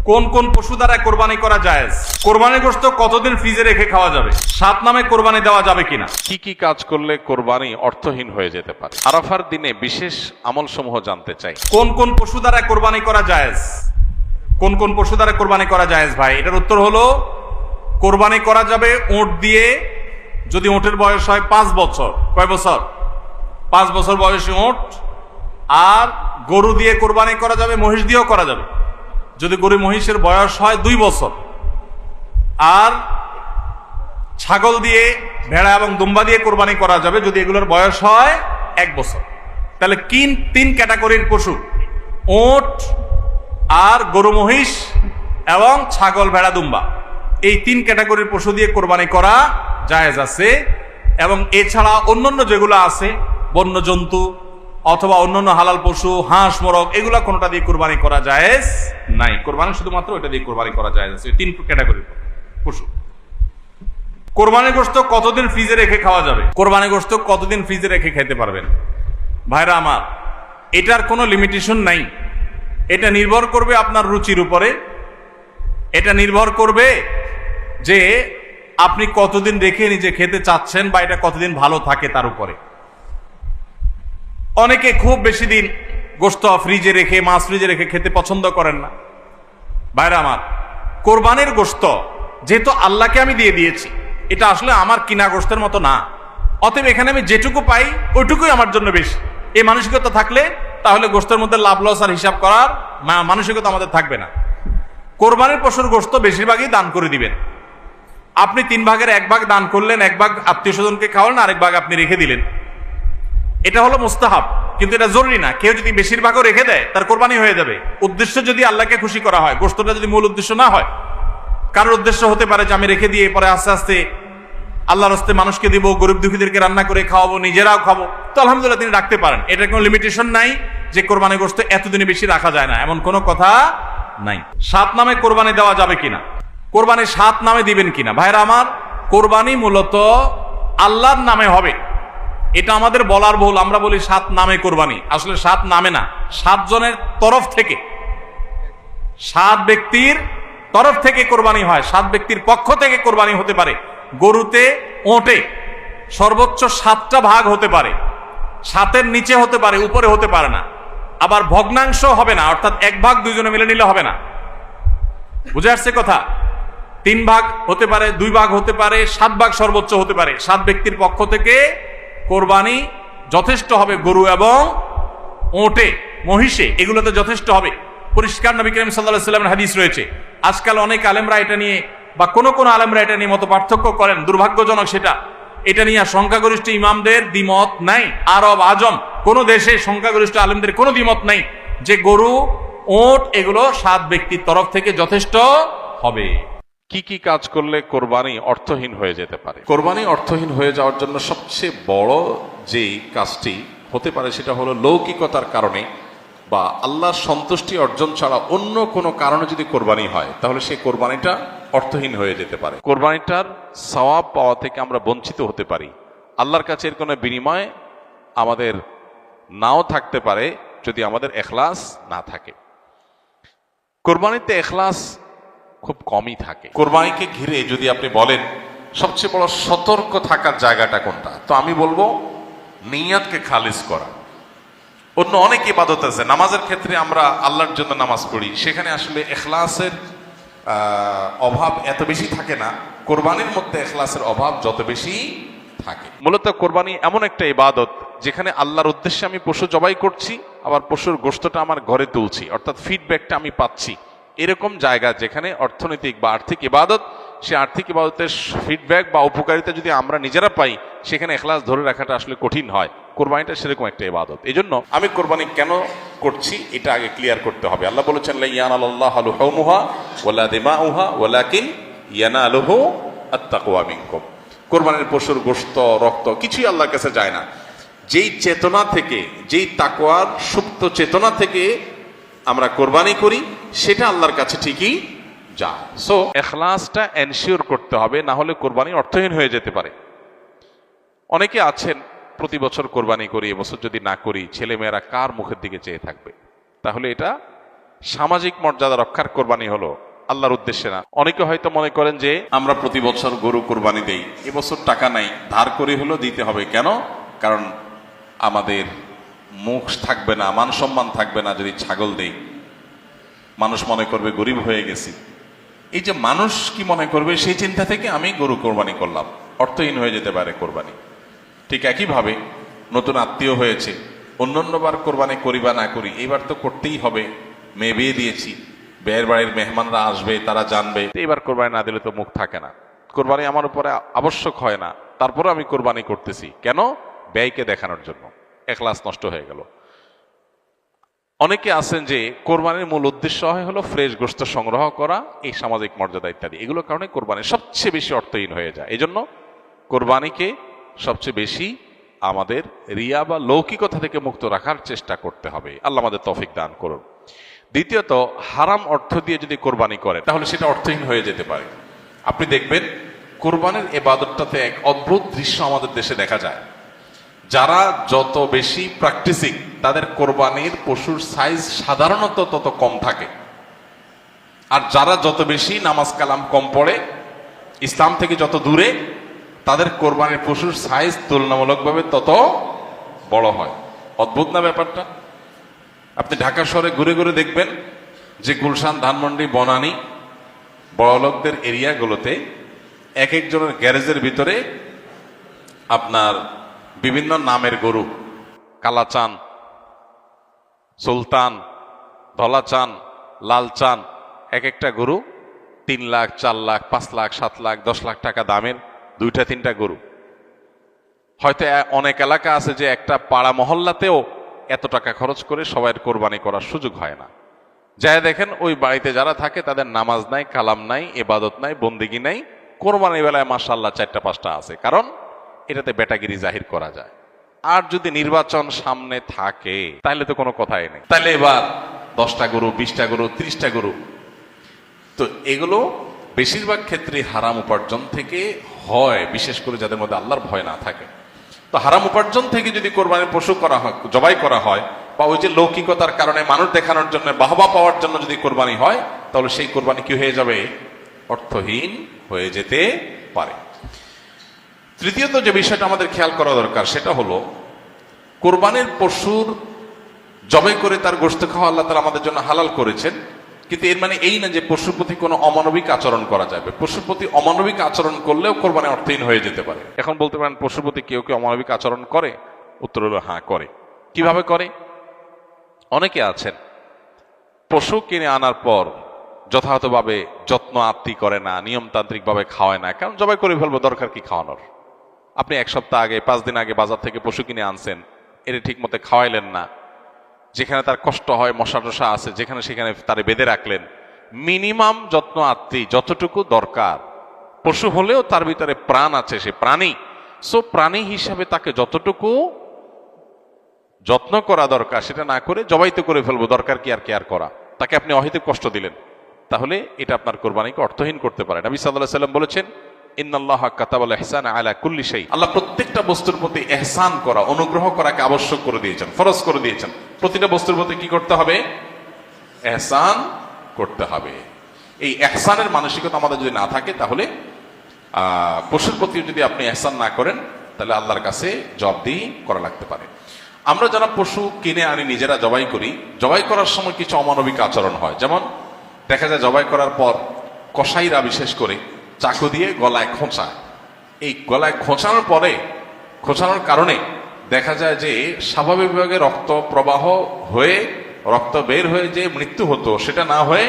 কোন কোন পশু দ্বারা কোরবানি করা জায়েজ? কোরবানির গোশত কতদিন ফ্রিজে রেখে খাওয়া যাবে? 7 নামে কোরবানি দেওয়া যাবে কিনা? কি কি কাজ করলে কোরবানি অর্থহীন হয়ে যেতে পারে? আরাফার দিনে বিশেষ আমল সমূহ জানতে চাই। কোন কোন পশু দ্বারা কোরবানি করা জায়েজ? কোন কোন পশু দ্বারা কোরবানি করা জায়েজ ভাই? এটার উত্তর হলো, কোরবানি করা যাবে ওঁট দিয়ে, যদি ওঁটের বয়স হয় 5 বছর। কয় বছর? 5 বছর বয়সী ওঁট। আর গরু দিয়ে কোরবানি করা যাবে, মহিষ দিয়েও করা যাবে, যদি গরু মহিষের বয়স হয় 2 বছর। আর ছাগল দিয়ে, ভেড়া এবং দুম্বা দিয়ে কোরবানি করা যাবে যদি এগুলোর বয়স হয় 1 বছর। তাহলে তিন ক্যাটাগরির পশু, ওট আর গরু মহিষ এবং ছাগল ভেড়া দুম্বা, এই 3 ক্যাটাগরির পশু দিয়ে কোরবানি করা জায়েজ আছে। এবং এছাড়া অন্যান্য যেগুলো আছে, বন্য জন্তু অথবা অন্যান্য হালাল পশু, হাঁস মোরগ, এগুলা কোনোটা দিয়ে কোরবানি করা জায়েজ নাই। কোরবানি শুধুমাত্র ওইটা দিয়ে কোরবানি করা জায়েজ আছে, 3 ক্যাটাগরির পশু। কোরবানির গোশত কতদিন ফ্রিজে রেখে খাওয়া যাবে? কোরবানির গোশত কতদিন ফ্রিজে রেখে খেতে পারবেন? ভাইরা আমার, এটার কোনো লিমিটেশন নাই। এটা নির্ভর করবে আপনার রুচির উপরে। এটা নির্ভর করবে যে আপনি কতদিন রেখে নিজে খেতে চাচ্ছেন বা এটা কতদিন ভালো থাকে তার উপরে। অনেকে খুব বেশি দিন গোশত ফ্রিজে রেখে, মাছ ফ্রিজে রেখে খেতে পছন্দ করেন না। ভাইরা আমার, কোরবানির গোশত যেহেতু আল্লাহকে আমি দিয়ে দিয়েছি, এটা আসলে আমার কিনা গোশতের মতো না। অতএব এখানে আমি যেটুকু পাই ওইটুকুই আমার জন্য বেশি, এই মানসিকতা থাকলে তাহলে গোশতের মধ্যে লাভ লস আর হিসাব করার মানসিকতা আমাদের থাকবে না। কোরবানির পশুর গোশত বেশিরভাগই দান করে দিবেন। আপনি 3 ভাগের 1 ভাগ দান করলেন, 1 ভাগ আত্মীয় স্বজনকে খাওয়ালেন, আরেক ভাগ আপনি রেখে দিলেন। এটা হলো মুস্তাহাব, কিন্তু এটা জরুরি না। কেউ যদি বেশিরভাগও রেখে দেয় তার কোরবানি হয়ে যাবে। উদ্দেশ্য যদি আল্লাহকে খুশি করা হয়, গোশতটা যদি মূল উদ্দেশ্য না হয়। কারোর উদ্দেশ্য হতে পারে যে আমি রেখে দিয়ে পরে আস্তে আস্তে আল্লাহর হস্তে মানুষকে দিব, গরিব দুঃখীদেরকে রান্না করে খাওয়াবো, নিজেরাও খাবো, তো আলহামদুলিল্লাহ তিনি রাখতে পারেন। এটা কোনো লিমিটেশন নাই যে কোরবানি গোশত এতদিনে বেশি রাখা যায় না, এমন কোনো কথা নাই। 7 নামে কোরবানি দেওয়া যাবে কিনা? কোরবানি 7 নামে দিবেন কিনা? ভাইরা আমার, কোরবানি মূলত আল্লাহর নামে হবে, এটা আমাদের বলার ভুল। আমরা বলি 7 নামে কোরবানি, আসলে 7 নামে না, 7 জনের তরফ থেকে, 7 ব্যক্তির তরফ থেকে কোরবানি হয়। 7 ব্যক্তির পক্ষ থেকে কোরবানি হতে পারে। গরুতে, ওটে সর্বোচ্চ 7টা ভাগ হতে পারে, 7-এর নিচে হতে পারে, উপরে হতে পারে না। আবার ভগ্নাংশ হবে না, অর্থাৎ 1 ভাগ 2 জনে মিলে নিলে হবে না। বুঝে আসছে কথা? 3 ভাগ হতে পারে, 2 ভাগ হতে পারে, 7 ভাগ সর্বোচ্চ হতে পারে। 7 ব্যক্তির পক্ষ থেকে কোরবানি যথেষ্ট হবে। গরু এবং ওটে, মহিষে, এগুলোতে যথেষ্ট হবে। পরিষ্কার নবী করিম সাল্লাল্লাহু আলাইহি ওয়াসাল্লামের হাদিস রয়েছে। আজকাল অনেক আলেমরা এটা নিয়ে, বা কোন আলেমরা এটা নিয়ে মত পার্থক্য করেন, দুর্ভাগ্যজনক সেটা। এটা নিয়ে সংখ্যাগরিষ্ঠ ইমামদের দ্বিমত নাই। আরব আজম কোন দেশে সংখ্যাগরিষ্ঠ আলেমদের কোনো দ্বিমত নাই যে গরু, ওট এগুলো 7 ব্যক্তির তরফ থেকে যথেষ্ট হবে। কি কি কাজ করলে কোরবানি অর্থহীন হয়ে যেতে পারে? কোরবানি অর্থহীন হয়ে যাওয়ার জন্য সবচেয়ে বড় যে কাজটি হতে পারে সেটা হলো লৌকিকতার কারণে বা আল্লাহর সন্তুষ্টি অর্জন ছাড়া অন্য কোনো কারণে যদি কোরবানি হয়, তাহলে সেই কোরবানিটা অর্থহীন হয়ে যেতে পারে। কোরবানিটার সওয়াব পাওয়া থেকে আমরা বঞ্চিত হতে পারি। আল্লাহর কাছে এর কোনো বিনিময় আমাদের নাও থাকতে পারে যদি আমাদের এখলাস না থাকে। কোরবানিতে এখলাস খুব কমই থাকে। কোরবানিকে ঘিরে যদি আপনি বলেন সবচেয়ে বড় সতর্ক থাকার জায়গাটা কোনটা, তো আমি বলবো নিয়তকে খালিস করা। অন্য অনেক ইবাদত আছে, নামাজের ক্ষেত্রে আমরা আল্লাহর জন্য নামাজ পড়ি, সেখানে আসলে এখলাসের অভাব এত বেশি থাকে না। কোরবানির মধ্যে এখলাসের অভাব যত বেশি থাকে। মূলত কোরবানি এমন একটা ইবাদত যেখানে আল্লাহর উদ্দেশ্যে আমি পশু জবাই করছি, আবার পশুর গোশতটা আমার ঘরে তুলছি, অর্থাৎ ফিডব্যাকটা আমি পাচ্ছি। এরকম জায়গা যেখানে অর্থনৈতিক বা আর্থিক ইবাদত, সে আর্থিক ইবাদতের ফিডব্যাক বা উপকারিতা যদি আমরা নিজেরা পাই, সেখানে এখলাস ধরে রাখাটা আসলে কঠিন হয়। কোরবানিটা সেরকম একটা ইবাদত। এই জন্য আমি কোরবানি কেন করছি এটা আগে ক্লিয়ার করতে হবে। আল্লাহ বলেছেন লা ইয়ানালাল্লাহু লুহুমুহা ওয়ালা দিমাউহা ওয়ালাকিন ইয়ানালুহু আত-তাকওয়া মিনকুম। কোরবানির পশুর গোশত, রক্ত কিছুই আল্লাহর কাছে যায় না। যেই চেতনা থেকে, যেই তাকওয়ার সুপ্ত চেতনা থেকে আমরা কোরবানি করি, সেটা আল্লাহর কাছে ঠিকই যায়। সো এখলাসটা এনশিওর করতে হবে, না হলে কোরবানি অর্থহীন হয়ে যেতে পারে। অনেকে আছেন প্রতি বছর কোরবানি করি, এবছর যদি না করি ছেলেমেয়েরা কার মুখের দিকে চেয়ে থাকবে, তাহলে এটা সামাজিক মর্যাদা রক্ষার কোরবানি হলো, আল্লাহর উদ্দেশ্যে না। অনেকে হয়তো মনে করেন যে আমরা প্রতি বছর গরু কোরবানি দেই, এবছর টাকা নাই, ধার করে হলো দিতে হবে। কেন? কারণ আমাদের মুখ থাকবে না, মান সম্মান থাকবে না যদি ছাগল দেই, মানুষ মনে করবে গরিব হয়ে গেছি। এই যে মানুষ কি মনে করবে সেই চিন্তা থেকে আমি গরু কোরবানি করলাম, অর্থহীন হয়ে যেতে পারে কোরবানি। ঠিক একইভাবে নতুন আত্মীয় হয়েছে, অন্যান্যবার কোরবানি করি বা না করি, এইবার তো করতেই হবে, মেয়ে বিয়ে দিয়েছি, বিয়ের বাড়ির মেহমানরা আসবে, তারা জানবে, এইবার কোরবানি না দিলে তো মুখ থাকে না। কোরবানি আমার উপরে আবশ্যক হয় না, তারপরে আমি কোরবানি করতেছি কেন? ব্যয়কে দেখানোর জন্য। এখলাস নষ্ট হয়ে গেল। অনেকে আছেন যে কোরবানির মূল উদ্দেশ্য হলো ফ্রেশ গোশত সংগ্রহ করা, এই সামাজিক মর্যাদা ইত্যাদি, এগুলোর কারণে কোরবানি সবচেয়ে বেশি অর্থহীন হয়ে যায়। এই জন্য কোরবানিকে সবচেয়ে বেশি আমাদের রিয়া বা লৌকিকতা থেকে মুক্ত রাখার চেষ্টা করতে হবে। আল্লাহ আমাদের তৌফিক দান করুন। দ্বিতীয়ত, হারাম অর্থ দিয়ে যদি কোরবানি করেন তাহলে সেটা অর্থহীন হয়ে যেতে পারে। আপনি দেখবেন কোরবানির ইবাদতটাতে এক অদ্ভুত দৃশ্য আমাদের দেশে দেখা যায়। যারা যত বেশি প্র্যাকটিসিং, তাদের কোরবানির পশুর সাইজ সাধারণত তত কম থাকে। আর যারা যত বেশি নামাজ কালাম কম পড়ে, ইসলাম থেকে যত দূরে, তাদের কোরবানির পশুর সাইজ তুলনামূলকভাবে তত বড় হয়। অদ্ভুত না ব্যাপারটা? আপনি ঢাকা শহরে ঘুরে ঘুরে দেখবেন যে গুলশান, ধানমন্ডি, বনানী, বড়লোকদের এরিয়াগুলোতে এক একজনের গ্যারেজের ভিতরে আপনার বিভিন্ন নামের গরু, কালাচান, সুলতান, ধলাচান, লালচান, এক একটা গরু 3 লাখ, 4 লাখ, 5 লাখ, 7 লাখ, 10 লাখ টাকা দামের 2-3টা গরু। হয়তো অনেক এলাকা আছে যে একটা পাড়া মহল্লাতেও এত টাকা খরচ করে সবাই কোরবানি করার সুযোগ হয় না। যাই দেখেন ওই বাড়িতে যারা থাকে তাদের নামাজ নাই, কালাম নাই, ইবাদত নাই, বন্দেগী নাই, কোরবানির বেলায় মাশাআল্লাহ 4টা-5টা আছে, কারণ এটাতে বেটাগিরি জাহির করা যায়। আর যদি নির্বাচন সামনে থাকে তাহলে তো কোনো কথাই নেই, তাহলে এবার 10টা গরু, 20টা গরু, 30টা গরু। তো এগুলো বেশিরভাগ ক্ষেত্রে হারাম উপার্জন থেকে হয়, বিশেষ করে যাদের মধ্যে আল্লাহর ভয় না থাকে। তো হারাম উপার্জন থেকে যদি কোরবানির পশু করা হয়, জবাই করা হয়, বা ওই যে লৌকিকতার কারণে মানুষ দেখানোর জন্য, বাহবা পাওয়ার জন্য যদি কোরবানি হয়, তাহলে সেই কোরবানি কি হয়ে যাবে? অর্থহীন হয়ে যেতে পারে। তৃতীয়ত যে বিষয়টা আমাদের খেয়াল করা দরকার সেটা হলো কোরবানির পশুর জবাই করে তার গোশত খাওয়া আল্লাহ তাআলা আমাদের জন্য হালাল করেছেন, কিন্তু এর মানে এই না যে পশুর প্রতি কোনো অমানবিক আচরণ করা যাবে। পশুর প্রতি অমানবিক আচরণ করলেও কোরবানি অর্থহীন হয়ে যেতে পারে। এখন বলতে পারেন পশুর প্রতি কেউ কেউ অমানবিক আচরণ করে? উত্তর হলো হ্যাঁ, করে। কিভাবে করে? অনেকে আছেন পশু কিনে আনার পর যথাযথভাবে যত্ন আত্তি করে না, নিয়মতান্ত্রিক ভাবে খাওয়ায় না। কারণ জবাই করে ফেলবো, দরকার কি খাওয়ানোর? আপনি 1 সপ্তাহ আগে, 5 দিন আগে বাজার থেকে পশু কিনে আনছেন, এটা ঠিক মতো খাওয়াইলেন না, যেখানে তার কষ্ট হয়, মশা টশা আছে, যেখানে সেখানে তারে বেঁধে রাখলেন। মিনিমাম যত্ন আত্মি যতটুকু দরকার, পশু হলেও তার ভিতরে প্রাণ আছে, সে প্রাণী। সো প্রাণী হিসাবে তাকে যতটুকু যত্ন করা দরকার সেটা না করে জবাই তো করে ফেলবো, দরকার কি আর কেয়ার করা? তাকে আপনি অহেতুক কষ্ট দিলেন, তাহলে এটা আপনার কোরবানিকে অর্থহীন করতে পারে। নবী সাল্লাল্লাহু আলাইহি ওয়াসাল্লাম বলেছেন, ইন্নাল্লাহা কাতাবাল ইহসানা আলা কুল্লি শাই। আল্লাহ প্রত্যেকটা বস্তুর প্রতি ইহসান করা, অনুগ্রহ করাকে আবশ্যক করে দিয়েছেন, ফরজ করে দিয়েছেন। প্রতিটা বস্তুর প্রতি কি করতে হবে? ইহসান করতে হবে। এই ইহসানের মানসিকতা আমাদের যদি না থাকে, তাহলে পশুর প্রতি যদি আপনি ইহসান না করেন, তাহলে আল্লাহর কাছে জবাবদিহি করা লাগতে পারে। আমরা যারা পশু কিনে আনি, নিজেরা জবাই করি, জবাই করার সময় কিছু অমানবিক আচরণ হয়। যেমন দেখা যায় জবাই করার পর কসাইরা বিশেষ করে চাকু দিয়ে গলায় খোঁচায়। এই গলায় খোঁচানোর পরে, খোঁচানোর কারণে দেখা যায় যে স্বাভাবিকভাবে রক্ত প্রবাহ হয়ে, রক্ত বের হয়ে যে মৃত্যু হতো, সেটা না হয়ে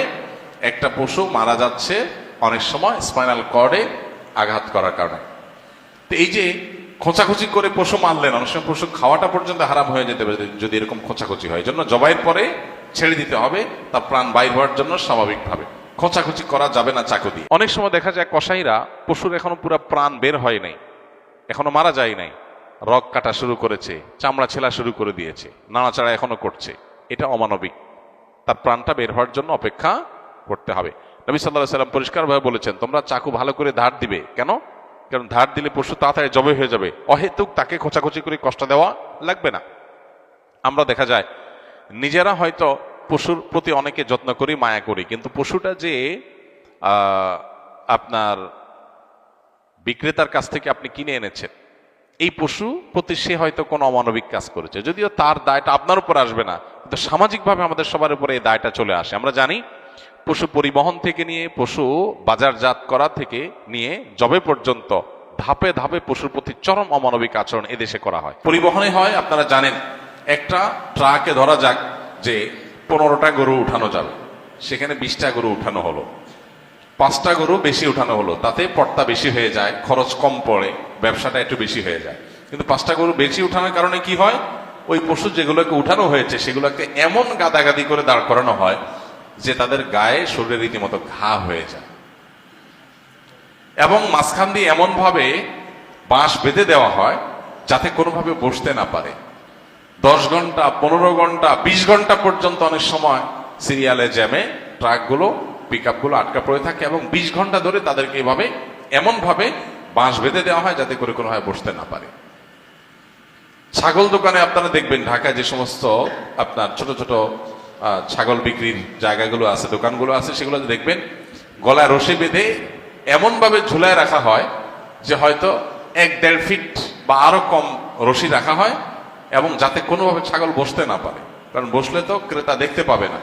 একটা পশু মারা যাচ্ছে অনেক সময় স্পাইনাল কর্ডে আঘাত করার কারণে। তো এই যে খোঁচাখুচি করে পশু মারলেন, অনেক সময় পশু খাওয়াটা পর্যন্ত হারাম হয়ে যেতে পারে যদি এরকম খোঁচাখুচি হয়। এই জন্য জবাইয়ের পরে ছেড়ে দিতে হবে, তার প্রাণ বাইর হওয়ার জন্য স্বাভাবিকভাবে। খোঁচাখুচি করা যাবে না চাকু দিয়ে। অনেক সময় দেখা যায় কসাইরা পশুর এখনো পুরো প্রাণ বের হয় নাই, এখনো মারা যায় নাই, রগ কাটা শুরু করেছে, চামড়া ছেলা শুরু করে দিয়েছে, নাড়াচাড়া এখনো করছে। এটা অমানবিক, তার প্রাণটা বের হওয়ার জন্য অপেক্ষা করতে হবে। নবী সাল্লাল্লাহু আলাইহি ওয়াসাল্লাম পরিষ্কারভাবে বলেছেন, তোমরা চাকু ভালো করে ধার দিবে। কেন? কারণ ধার দিলে পশু তাড়াতাড়ি জবাই হয়ে যাবে, অহেতুক তাকে খোঁচাখুচি করে কষ্ট দেওয়া লাগবে না। আমরা দেখা যায় নিজেরা হয়তো পশুর প্রতি অনেকে যত্ন করি, মায়া করি, কিন্তু পশুটা যে আপনার বিক্রেতার কাছ থেকে আপনি কিনে এনেছেন, এই পশু প্রতি সে হয়তো কোনো অমানবিক কাজ করেছে, যদিও তার দায়টা আপনার উপর আসবে না, কিন্তু সামাজিকভাবে আমাদের সবার উপরে এই দায়টা চলে আসে। আমরা জানি পশু পরিবহন থেকে নিয়ে পশু বাজারজাত করা থেকে নিয়ে জবে পর্যন্ত ধাপে ধাপে পশুর প্রতি চরম অমানবিক আচরণ এদেশে করা হয়। পরিবহনে হয়, আপনারা জানেন, একটা ট্রাকে ধরা যাক যে 15টা গরু উঠানো যাবে, সেখানে 20টা গরু উঠানো হলো, 5টা গরু বেশি উঠানো হলো, তাতে পড়তা বেশি হয়ে যায়, খরচ কম পড়ে, ব্যবসাটা একটু বেশি হয়ে যায়। কিন্তু 5টা গরু বেশি উঠানোর কারণে কি হয়, ওই পশু যেগুলোকে উঠানো হয়েছে সেগুলোকে এমন গাদাগাদি করে দাঁড় করানো হয় যে তাদের গায়ে শরীরে রীতিমতো ঘা হয়ে যায়, এবং মাঝখান দিয়ে এমন ভাবে বাঁশ বেঁধে দেওয়া হয় যাতে কোনোভাবে বসতে না পারে। 10 ঘন্টা, 15 ঘন্টা, 20 ঘন্টা পর্যন্ত অনেক সময় সিরিয়ালে জ্যামে ট্রাকগুলো, পিকআপগুলো আটকা পড়ে থাকে, এবং 20 ঘন্টা ধরে তাদেরকে এভাবে এমন ভাবে বাঁশ বেঁধে দেওয়া হয় যাতে করে কোনোভাবে বসতে না পারে। ছাগল দোকানে আপনারা দেখবেন, ঢাকায় যে সমস্ত আপনার ছোট ছোট ছাগল বিক্রির জায়গাগুলো আছে, দোকানগুলো আছে, সেগুলো দেখবেন গলায় রশি বেঁধে এমন ভাবে ঝুলায় রাখা হয় যে হয়তো 1-1.5 ফিট বা আরো কম রশি রাখা হয়, এবং যাতে কোনোভাবে ছাগল বসতে না পারে, কারণ বসলে তো ক্রেতা দেখতে পাবে না।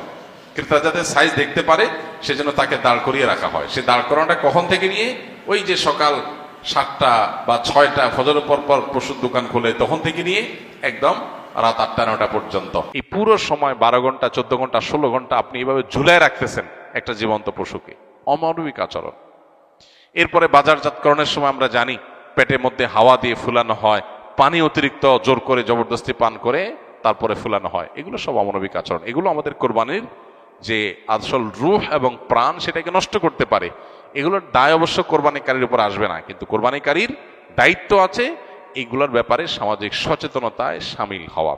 ক্রেতা যাতে সাইজ দেখতে পারে সেজন্য তাকে দাঁড় করিয়ে রাখা হয়। সে দাঁড় করানোটা কখন থেকে নিয়ে, ওই যে সকাল 7টা বা 6টা ফজরের পর পর পশুর দোকান খুলে তখন থেকে নিয়ে একদম রাত 8টা-9টা পর্যন্ত, এই পুরো সময় 12 ঘন্টা, 14 ঘন্টা, 16 ঘন্টা আপনি এইভাবে ঝুলায় রাখতেছেন একটা জীবন্ত পশুকে। অমানবিক আচরণ। এরপরে বাজারজাতকরণের সময় আমরা জানি পেটের মধ্যে হাওয়া দিয়ে ফুলানো হয়, পানি অতিরিক্ত জোর করে জবরদস্তি পান করে তারপরে ফুলানো হয়। এগুলো সব অমানবিক আচরণ। এগুলো আমাদের কোরবানির যে আসল রূহ এবং প্রাণ সেটাকে নষ্ট করতে পারে। এগুলোর দায় অবশ্য কোরবানিকারীর উপর আসবে না, কিন্তু কোরবানিকারীর দায়িত্ব আছে এগুলোর ব্যাপারে সামাজিক সচেতনতায় সামিল হওয়া।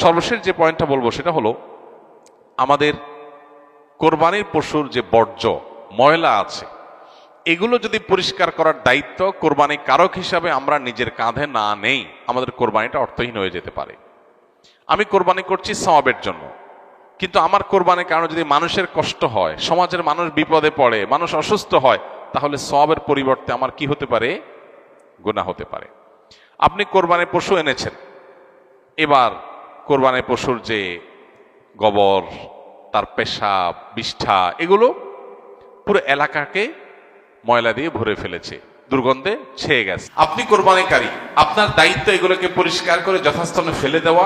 সর্বশেষ যে পয়েন্টটা বলবো সেটা হলো, আমাদের কোরবানির পশুর যে বর্জ্য ময়লা আছে, এগুলো যদি পরিষ্কার করার দায়িত্ব কোরবানি কারক হিসাবে আমরা নিজের কাঁধে না নেই, আমাদের কোরবানিটা অর্থহীন হয়ে যেতে পারে। আমি কোরবানি করছি সওয়াবের জন্য, কিন্তু আমার কোরবানির কারণে যদি মানুষের কষ্ট হয়, সমাজের মানুষ বিপদে পড়ে, মানুষ অসুস্থ হয়, তাহলে সওয়াবের পরিবর্তে আমার কি হতে পারে? গুনাহ হতে পারে। আপনি কোরবানির পশু এনেছেন, এবার কোরবানির পশুর যে গোবর, তার পেশাব, বিষ্ঠা, এগুলো পুরো এলাকাকে ময়লা দিয়ে ভরে ফেলেছে, দুর্গন্ধে ছেয়ে গেছে। আপনি কোরবানিকারী, আপনার দায়িত্ব এগুলোকে পরিষ্কার করে যথাস্থানে ফেলে দেওয়া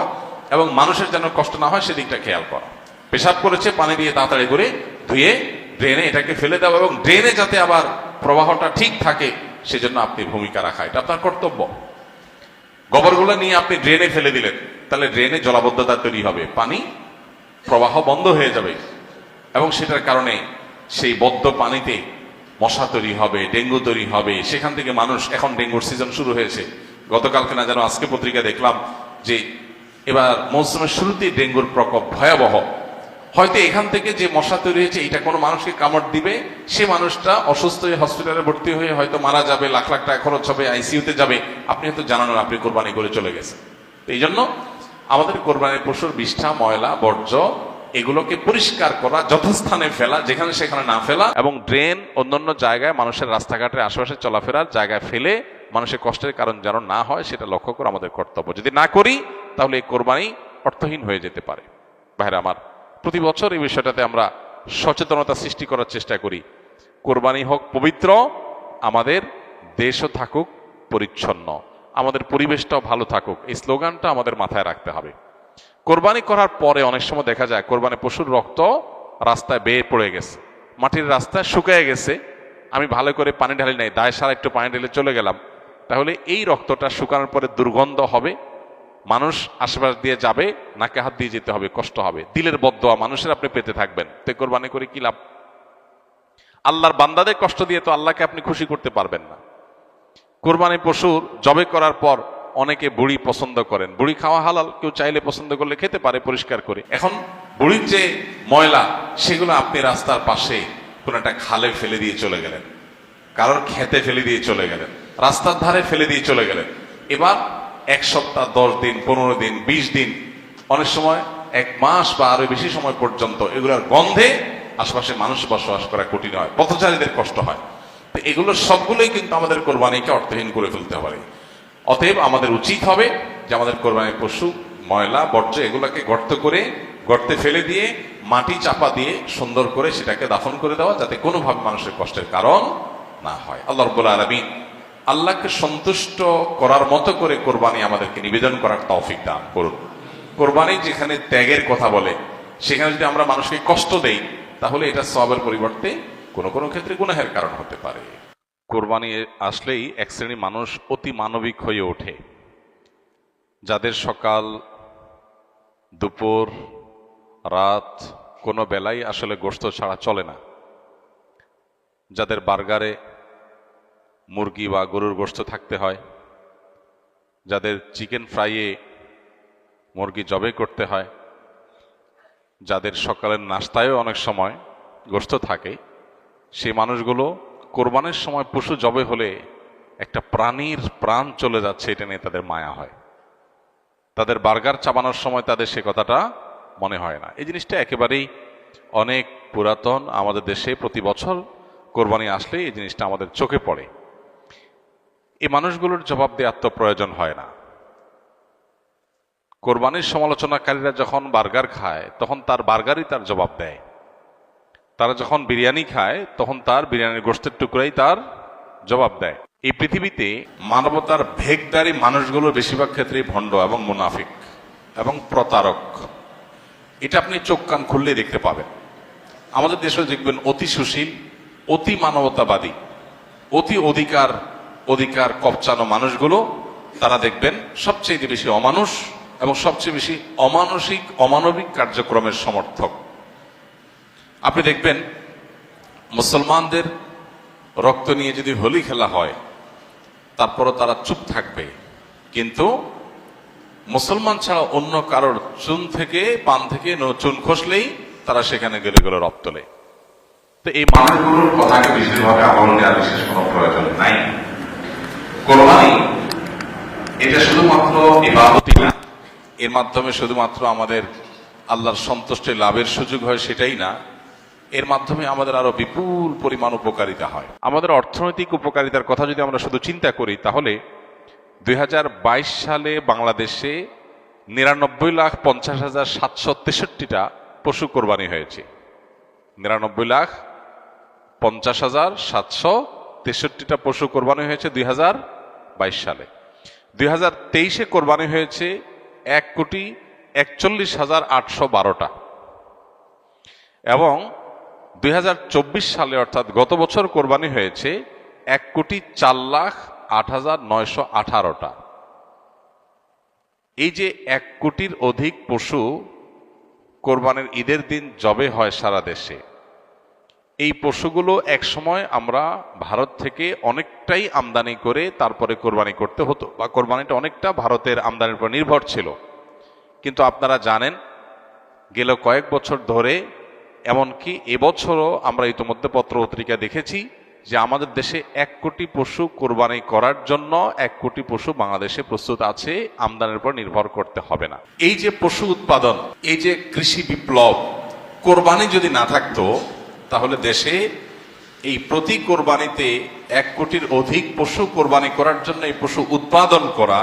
এবং মানুষের যেন কষ্ট না হয় সেদিকটা খেয়াল করা। পেশাব করেছে, পানি দিয়ে তাড়াতাড়ি করে ধুয়ে ড্রেনে এটাকে ফেলে দেওয়া, এবং ড্রেনে যাতে আবার প্রবাহটা ঠিক থাকে সেজন্য আপনি ভূমিকা রাখা, এটা আপনার কর্তব্য। গোবরগুলো নিয়ে আপনি ড্রেনে ফেলে দিলেন, তাহলে ড্রেনে জলাবদ্ধতা তৈরি হবে, পানি প্রবাহ বন্ধ হয়ে যাবে, এবং সেটার কারণে সেই বদ্ধ পানিতে মশা তৈরি হবে, ডেঙ্গু তৈরি হবে। সেখান থেকে মানুষ, এখন ডেঙ্গুর সিজন শুরু হয়েছে, গতকালকে না যেন আজকে পত্রিকা দেখলাম যে এবার মৌসুমের শুরুতেই ডেঙ্গুর প্রকোপ ভয়াবহ। হয়তো এখান থেকে যে মশা তৈরি হয়েছে এটা কোনো মানুষকে কামড় দিবে, সে মানুষটা অসুস্থ হয়ে হসপিটালে ভর্তি হয়ে হয়তো মারা যাবে, লাখ লাখ টাকা খরচ হবে, আইসিইউতে যাবে, আপনি হয়তো জানানো আপনি কোরবানি করে চলে গেছেন। এই জন্য আমাদের কোরবানির পশুর বিষ্ঠা, ময়লা, বর্জ্য এগুলোকে পরিষ্কার করা, যথাস্থানে ফেলা, যেখানে সেখানে না ফেলা, এবং ড্রেন অন্যান্য জায়গায় মানুষের রাস্তাঘাটের আশেপাশে চলাফেরার জায়গায় ফেলে মানুষের কষ্টের কারণ যেন না হয় সেটা লক্ষ্য করা আমাদের কর্তব্য। যদি না করি তাহলে এই কোরবানি অর্থহীন হয়ে যেতে পারে। ভাইরা আমার, প্রতি বছর এই বিষয়টাতে আমরা সচেতনতা সৃষ্টি করার চেষ্টা করি। কোরবানি হোক পবিত্র, আমাদের দেশও থাকুক পরিচ্ছন্ন, আমাদের পরিবেশটাও ভালো থাকুক, এই স্লোগানটা আমাদের মাথায় রাখতে হবে। কোরবানি করার পরে অনেক সময় দেখা যায় কোরবানি পশুর রক্ত রাস্তায় বেয়ে পড়ে গেছে, মাটির রাস্তায় শুকিয়ে গেছে, আমি ভালো করে পানি ঢালি নাই, দায় সারা একটু পানি ঢেলে চলে গেলাম, তাহলে এই রক্তটা শুকানোর পরে দুর্গন্ধ হবে, মানুষ আশেপাশ দিয়ে যাবে, নাকে হাত দিয়ে যেতে হবে, কষ্ট হবে, দিলের বদদোয়া মানুষের আপনি পেতে থাকবেন। তো কোরবানি করে কি লাভ? আল্লাহর বান্দাদের কষ্ট দিয়ে তো আল্লাহকে আপনি খুশি করতে পারবেন না। কোরবানি পশুর জবে করার পর অনেকে বুড়ি পছন্দ করেন, বুড়ি খাওয়া হালাল, কেউ চাইলে পছন্দ করলে খেতে পারে পরিষ্কার করে। এখন বুড়ির যে ময়লা সেগুলো আপনি রাস্তার পাশে কোন একটা খালে ফেলে দিয়ে চলে গেলেন, কারোর খেতে ফেলে দিয়ে চলে গেলেন, রাস্তার ধারে ফেলে দিয়ে চলে গেলেন। এবার 1 সপ্তাহ, 10 দিন, 15 দিন, 20 দিন, অনেক সময় 1 মাস বা আরো বেশি সময় পর্যন্ত এগুলোর গন্ধে আশপাশে মানুষ বসবাস করা কঠিন হয়, পথচারীদের কষ্ট হয়। তো এগুলো সবগুলোই কিন্তু আমাদের কোরবানিকে অর্থহীন করে ফেলতে পারে। অতএব আমাদের উচিত হবে যে আমাদের কোরবানির পশু ময়লা বর্জ্য এগুলোকে গর্তে ফেলে দিয়ে মাটি চাপা দিয়ে সুন্দর করে সেটাকে দাফন করে দেওয়া, যাতে কোনোভাবে মানুষের কষ্টের কারণ না হয়। আল্লাহ রাব্বুল আলামিন আল্লাহকে সন্তুষ্ট করার মতো করে কোরবানি আমাদেরকে নিবেদন করার তৌফিক দান করুন। কোরবানি যেখানে ত্যাগের কথা বলে, সেখানে যদি আমরা মানুষকে কষ্ট দেই, তাহলে এটা সওয়াবের পরিবর্তে কোনো কোনো ক্ষেত্রে গুনাহের কারণ হতে পারে। কোরবানি আসলেই এক শ্রেণীর মানুষ অতি মানবিক হয়ে ওঠে, যাদের সকাল দুপুর রাত কোনো বেলাই আসলে গোশত ছাড়া চলে না, যাদের বার্গারে মুরগি বা গরুর গোশত থাকতে হয়, যাদের চিকেন ফ্রাইয়ে মুরগি জবে করতে হয়, যাদের সকালের নাস্তায়ও অনেক সময় গোশত থাকে, সেই মানুষগুলো কোরবানির সময় পশু জবে হলে একটা প্রাণীর প্রাণ চলে যাচ্ছে এটা নিয়ে তাদের মায়া হয়। তাদের বার্গার চাবানোর সময় তাদের সে কথাটা মনে হয় না। এই জিনিসটা একেবারেই অনেক পুরাতন। আমাদের দেশে প্রতি বছর কোরবানি আসলে এই জিনিসটা আমাদের চোখে পড়ে। এই মানুষগুলোর জবাব দেওয়ার তো প্রয়োজন হয় না। কোরবানির সমালোচনাকারীরা যখন বার্গার খায় তখন তার বার্গারই তার জবাব দেয়, তারা যখন বিরিয়ানি খায় তখন তার বিরিয়ানির গোশতের টুকরাই তার জবাব দেয়। এই পৃথিবীতে মানবতার ভেগদারি মানুষগুলোর বেশিরভাগ ক্ষেত্রেই ভণ্ড এবং মুনাফিক এবং প্রতারক। এটা আপনি চোখ কান খুললে দেখতে পাবেন। আমাদের দেশে দেখবেন অতি সুশীল, অতি মানবতাবাদী, অতি অধিকার কপচানো মানুষগুলো, তারা দেখবেন সবচেয়ে বেশি অমানুষ এবং সবচেয়ে বেশি অমানবিক কার্যক্রমের সমর্থক। আপনি দেখবেন মুসলমানদের রক্ত নিয়ে যদি হোলি খেলা হয় তারপরও তারা চুপ থাকবে, কিন্তু মুসলমান ছাড়া অন্য কারোর চুন থেকে পান থেকে চুন খসলেই তারা সেখানে গেলে গেলে রব তোলে। তো এই মানুষগুলোর কথাকে বিশেষভাবে আমল দেওয়ার বিশেষ কোনো প্রয়োজন নাই। কোরবানি এটা শুধুমাত্র ইবাদতই না, এর মাধ্যমে শুধুমাত্র আমাদের আল্লাহর সন্তুষ্টি লাভের সুযোগ হয় সেটাই না, এর মাধ্যমে আমাদের আরো বিপুল পরিমাণ উপকারিতা হয়। আমাদের অর্থনৈতিক উপকারিতার কথা যদি আমরা শুধু চিন্তা করি, তাহলে 2022 সালে বাংলাদেশে 99,50,763টা পশু কোরবানি হয়েছে। 99,50,763টা পশু কোরবানি হয়েছে 2022 সালে। 2023-এ কোরবানি হয়েছে 1,41,812টা এবং 2024 সালে অর্থাৎ গত বছর কোরবানি হয়েছে 1,04,08,918টা। এই যে 1 কোটির অধিক পশু কোরবানির ঈদের দিন জবে হয় সারা দেশে, এই পশুগুলো একসময় আমরা ভারত থেকে অনেকটাই আমদানি করে তারপরে কোরবানি করতে হতো, বা কোরবানিটা অনেকটা ভারতের আমদানির উপর নির্ভর ছিল। কিন্তু আপনারা জানেন গেল কয়েক বছর ধরে, এমনকি এবছরও আমরা ইতিমধ্যে পত্রপত্রিকা দেখেছি যে আমাদের দেশে 1 কোটি পশু কোরবানি করার জন্য 1 কোটি পশু বাংলাদেশে প্রস্তুত আছে, আমদানির উপর নির্ভর করতে হবে না। এই যে পশু উৎপাদন, এই যে কৃষি বিপ্লব, কোরবানি যদি না থাকতো তাহলে দেশে এই প্রতি কোরবানিতে 1 কোটির অধিক পশু কোরবানি করার জন্য এই পশু উৎপাদন করা,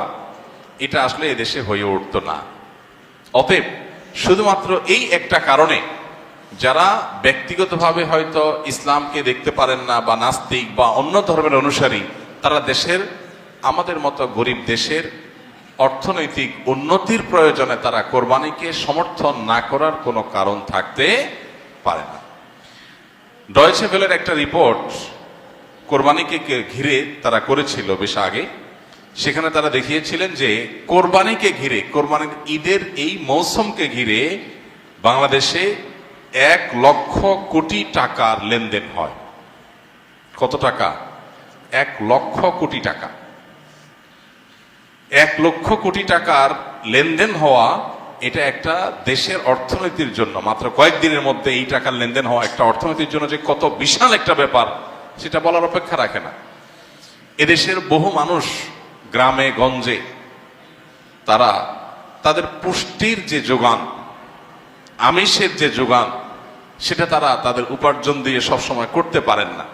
এটা আসলে এদেশে হয়ে উঠতো না। অতএব শুধুমাত্র এই একটা কারণে যারা ব্যক্তিগতভাবে হয়তো ইসলামকে দেখতে পারেন না বা নাস্তিক বা অন্য ধর্মের অনুসারী, তারা দেশের, আমাদের মতো গরিব দেশের অর্থনৈতিক উন্নতির প্রয়োজনে তারা কোরবানিকে সমর্থন না করার কোনো কারণ থাকতে পারে না। ডয়েচে ভেলের একটা রিপোর্ট কোরবানিকে ঘিরে তারা করেছিল বেশ আগে, সেখানে তারা দেখিয়েছিলেন যে কোরবানিকে ঘিরে, কোরবানির ঈদের এই মৌসুমকে ঘিরে বাংলাদেশে 1 লক্ষ কোটি টাকার লেনদেন হয়। কত টাকা? 1 লক্ষ কোটি টাকা। 1 লক্ষ কোটি টাকার লেনদেন হওয়া, এটা একটা দেশের অর্থনীতির জন্য, মাত্র কয়েকদিনের মধ্যে এই টাকার লেনদেন হওয়া একটা অর্থনীতির জন্য যে কত বিশাল একটা ব্যাপার, সেটা বলার অপেক্ষা রাখে না। এদেশের বহু মানুষ গ্রামে গঞ্জে তারা তাদের পুষ্টির যে যোগান, আমিষের যে যোগান সেটা তারা তাদের উপার্জন দিয়ে সবসময় করতে পারেন না।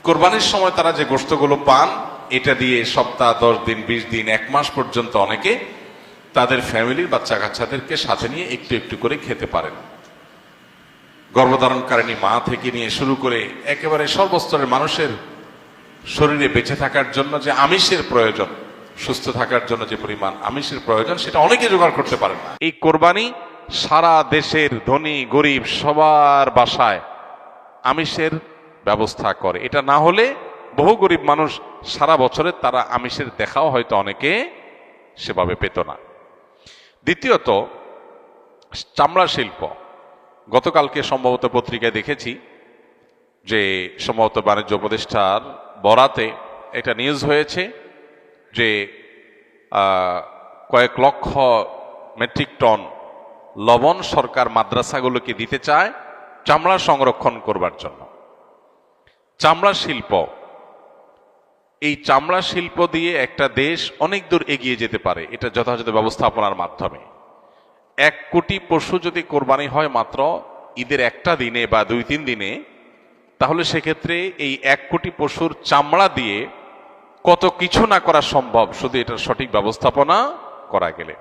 কোরবানির সময় তারা যে গোশতগুলো পান এটা দিয়ে সপ্তাহ 10 দিন 20 দিন 1 মাস পর্যন্ত অনেকে তাদের ফ্যামিলির বাচ্চা কাচ্চাদেরকে সাথে নিয়ে একটু একটু করে খেতে পারেন। গর্ভধারণকারিণী মা থেকে নিয়ে শুরু করে একেবারে সর্বস্তরের মানুষের শরীরে বেঁচে থাকার জন্য যে আমিষের প্রয়োজন, সুস্থ থাকার জন্য যে পরিমাণ আমিষের প্রয়োজন সেটা অনেকে জোগাড় করতে পারেন না। এই কোরবানি সারা দেশের ধনী গরিব সবার বাসায় আমিষের ব্যবস্থা করে। এটা না হলে বহু গরিব মানুষ সারা বছরে তারা আমিষের দেখাও হয়তো অনেকে সেভাবে পেত না। দ্বিতীয়ত, চামড়া শিল্প। গতকালকে সম্ভবত পত্রিকায় দেখেছি যে সম্ভবত বাণিজ্য উপদেষ্টার বরাতে এটা নিউজ হয়েছে যে কয়েক লক্ষ মেট্রিক টন লবণ সরকার মাদ্রাসাগুলোকে দিতে চায় চামড়া সংরক্ষণ করবার জন্য। চামড়া শিল্প, এই চামড়া শিল্প দিয়ে একটা দেশ অনেক দূর এগিয়ে যেতে পারে এটা যথাযথ ব্যবস্থাপনার মাধ্যমে। 1 কোটি পশু যদি কোরবানি হয় মাত্র ঈদের একটা দিনে বা 2-3 দিনে, তাহলে সেক্ষেত্রে এই 1 কোটি পশুর চামড়া দিয়ে কত কিছু না করা সম্ভব শুধু এটার সঠিক ব্যবস্থাপনা করা গেলে।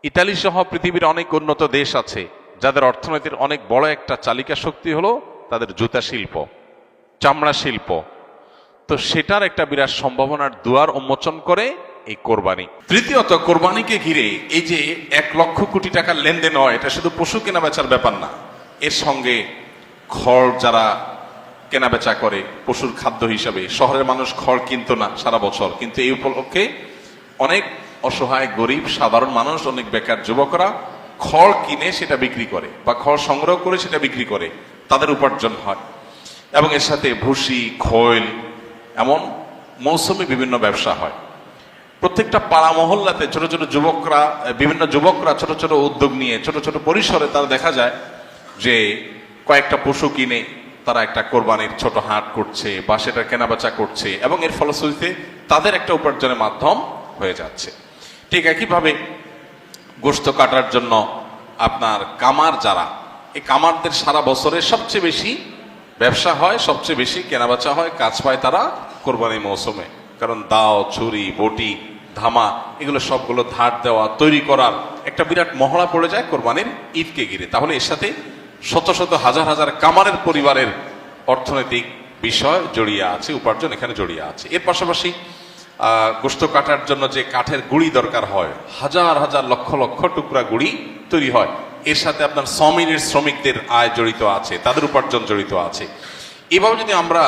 ইতালি সহ পৃথিবীর অনেক উন্নত দেশ আছে যাদের অর্থনীতির অনেক বড় একটা চালিকা শক্তি হলো তাদের জুতা শিল্প, চামড়া শিল্প। তো সেটার একটা বিরাট সম্ভাবনার দুয়ার উন্মোচন করে এই কোরবানি। তৃতীয়ত, কোরবানিকে ঘিরে এই যে 1 লক্ষ কোটি টাকার লেনদেন হয়, এটা শুধু পশু কেনা বেচার ব্যাপার না, এর সঙ্গে খড় যারা কেনা বেচা করে পশুর খাদ্য হিসাবে, শহরের মানুষ খড় কিনতো না সারা বছর, কিন্তু এই উপলক্ষে অনেক অসহায় গরিব সাধারণ মানুষ, অনেক বেকার যুবকরা খড় কিনে সেটা বিক্রি করে বা খড় সংগ্রহ করে সেটা বিক্রি করে, তাদের উপার্জন হয়। এবং এর সাথে ভুসি, খৈল, এমন মৌসুমী বিভিন্ন ব্যবসা হয়। প্রত্যেকটা পাড়া মহল্লাতে ছোট ছোট যুবকরা, বিভিন্ন যুবকরা ছোট ছোট উদ্যোগ নিয়ে ছোট ছোট পরিসরে তারা দেখা যায় যে কয়েকটা পশু কিনে তারা একটা কোরবানির ছোট হাট করছে বা সেটা কেনাবেচা করছে এবং এর ফলশ্রুতিতে তাদের একটা উপার্জনের মাধ্যম হয়ে যাচ্ছে। ঠিক একইভাবে গোশত কাটার জন্য আপনার কামার যারা, এই কামারদের সারা বছরে সবচেয়ে বেশি ব্যবসা হয়, সবচেয়ে বেশি কেনাবেচা হয়, কাজ পায় তারা কোরবানির মৌসুমে। কারণ দাও, ছুরি, বটি, ধামা এগুলো সবগুলো ধার দেওয়া, তৈরি করার একটা বিরাট মহড়া পড়ে যায় কোরবানির ঈদকে ঘিরে। তাহলে এর সাথে শত শত হাজার হাজার কামারের পরিবারের অর্থনৈতিক বিষয় জড়িয়ে আছে, উপার্জন এখানে জড়িয়ে আছে। এর পাশাপাশি গোশত কাটার জন্য যে কাঠের গুঁড়ি দরকার হয়, হাজার হাজার লক্ষ লক্ষ টুকরা গুঁড়ি তৈরি হয়, এর সাথে আপনার সমিলের শ্রমিকদের আয় জড়িত আছে, তাদের উপার্জন জড়িত আছে। এভাবে যদি আমরা